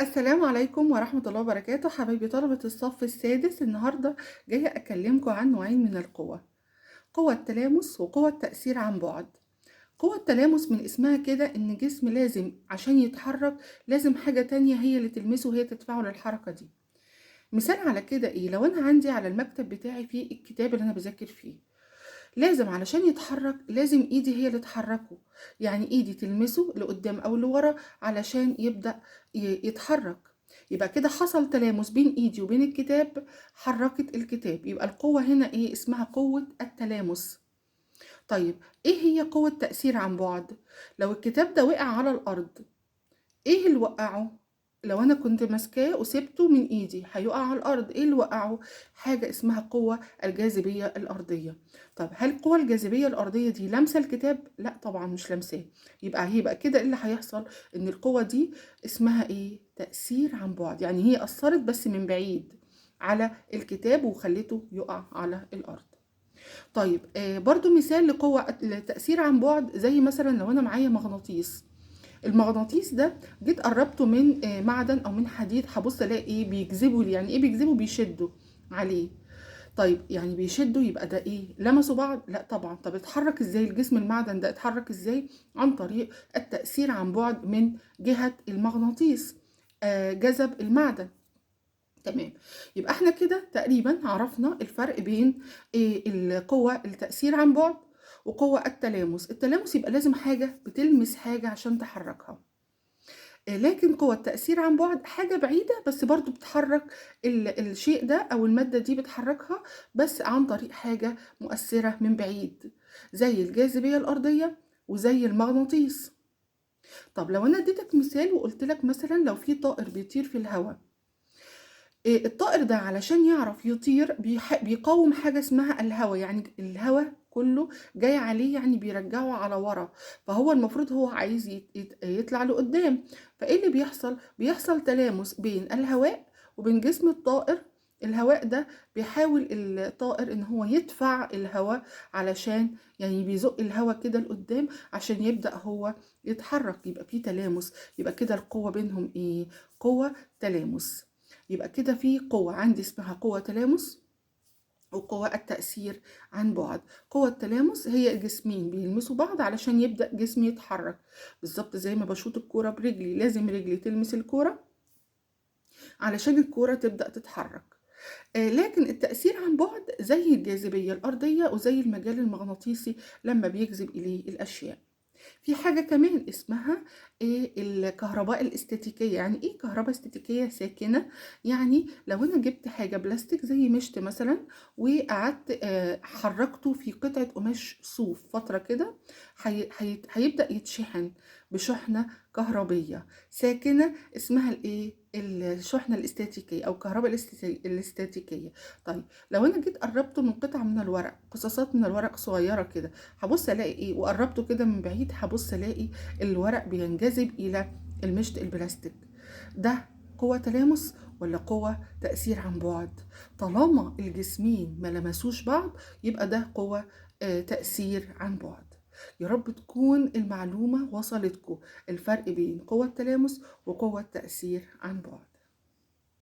السلام عليكم ورحمة الله وبركاته حبايبي طلبة الصف السادس. النهاردة جاية أكلمكم عن نوعين من القوة: قوة التلامس وقوة التأثير عن بعد. قوة التلامس من اسمها كده إن الجسم لازم عشان يتحرك لازم حاجة تانية هي اللي تلمسه وهي تدفعه للحركة دي. مثال على كده إيه؟ لو أنا عندي على المكتب بتاعي فيه الكتاب اللي أنا بذاكر فيه، لازم علشان يتحرك لازم ايدي هي اللي تحركه، يعني ايدي تلمسه لقدام او لورا علشان يبدأ يتحرك. يبقى كده حصل تلامس بين ايدي وبين الكتاب، حركت الكتاب. يبقى القوة هنا ايه؟ اسمها قوة التلامس. طيب ايه هي قوة تأثير عن بعد؟ لو الكتاب ده وقع على الارض، ايه اللي وقعه؟ لو انا كنت ماسكاه وسبته من ايدي هيقع على الارض. ايه اللي وقعه؟ حاجه اسمها قوه الجاذبيه الارضيه. طب هل قوه الجاذبيه الارضيه دي لامسه الكتاب؟ لا طبعا مش لامساه. يبقى كده إيه اللي هيحصل؟ ان القوه دي اسمها ايه؟ تاثير عن بعد، يعني هي اثرت بس من بعيد على الكتاب وخلته يقع على الارض. طيب برضو مثال لقوه التاثير عن بعد، زي مثلا لو انا معايا مغناطيس. المغناطيس ده جيت قربته من معدن او من حديد، هبص الاقي ايه؟ بيجذبه. يعني ايه بيجذبه؟ بيشدوا عليه. طيب يعني بيشدوا، يبقى ده ايه؟ لمسوا بعض؟ لا طبعا. طب اتحرك ازاي الجسم المعدن ده؟ اتحرك ازاي؟ عن طريق التأثير عن بعد من جهة المغناطيس، جذب المعدن. تمام. يبقى احنا كده تقريبا عرفنا الفرق بين القوة التأثير عن بعد وقوة التلامس. التلامس يبقى لازم حاجة بتلمس حاجة عشان تحركها، لكن قوة التأثير عن بعد حاجة بعيدة بس برضو بتحرك الشيء ده أو المادة دي، بتحركها بس عن طريق حاجة مؤثرة من بعيد، زي الجاذبية الأرضية وزي المغناطيس. طب لو أنا اديتك مثال وقلت لك مثلا لو في طائر بيطير في الهواء، الطائر ده علشان يعرف يطير بيقاوم حاجة اسمها الهواء، يعني الهواء كله جاي عليه، يعني بيرجعه على ورا. فهو المفروض هو عايز يطلع لقدام. فايه اللي بيحصل؟ بيحصل تلامس بين الهواء وبين جسم الطائر. الهواء ده بيحاول الطائر ان هو يدفع الهواء، علشان يعني بيزق الهواء كده لقدام عشان يبدأ هو يتحرك. يبقى في تلامس. يبقى كده القوة بينهم ايه؟ قوة تلامس. يبقى كده في قوة عندي اسمها قوة تلامس وقوة التأثير عن بعد. قوة التلامس هي جسمين بيلمسوا بعض علشان يبدأ جسمي يتحرك، بالظبط زي ما بشوط الكورة برجلي، لازم رجلي تلمس الكورة علشان الكورة تبدأ تتحرك. لكن التأثير عن بعد زي الجاذبية الأرضية وزي المجال المغناطيسي لما بيجذب إليه الأشياء. في حاجة كمان اسمها ايه؟ الكهرباء الاستاتيكية. يعني ايه كهرباء استاتيكية ساكنة؟ يعني لو انا جبت حاجة بلاستيك زي مشط مثلا وقعدت حركته في قطعة قماش صوف فترة كده، هيبدأ يتشحن بشحنة كهربية ساكنة اسمها الايه؟ الشحنة الاستاتيكية او الكهرباء الاستاتيكية. طيب لو انا جيت قربته من قطعة من الورق، قصاصات من الورق صغيرة كده، هبص الاقي ايه؟ وقربته كده من بعيد، هبص الاقي الورق بينجذب الى المشط البلاستيك. ده قوة تلامس ولا قوة تأثير عن بعد؟ طالما الجسمين ما لمسوش بعض يبقى ده قوة تأثير عن بعد. يا رب تكون المعلومة وصلتكم، الفرق بين قوة تلامس وقوة تأثير عن بعد.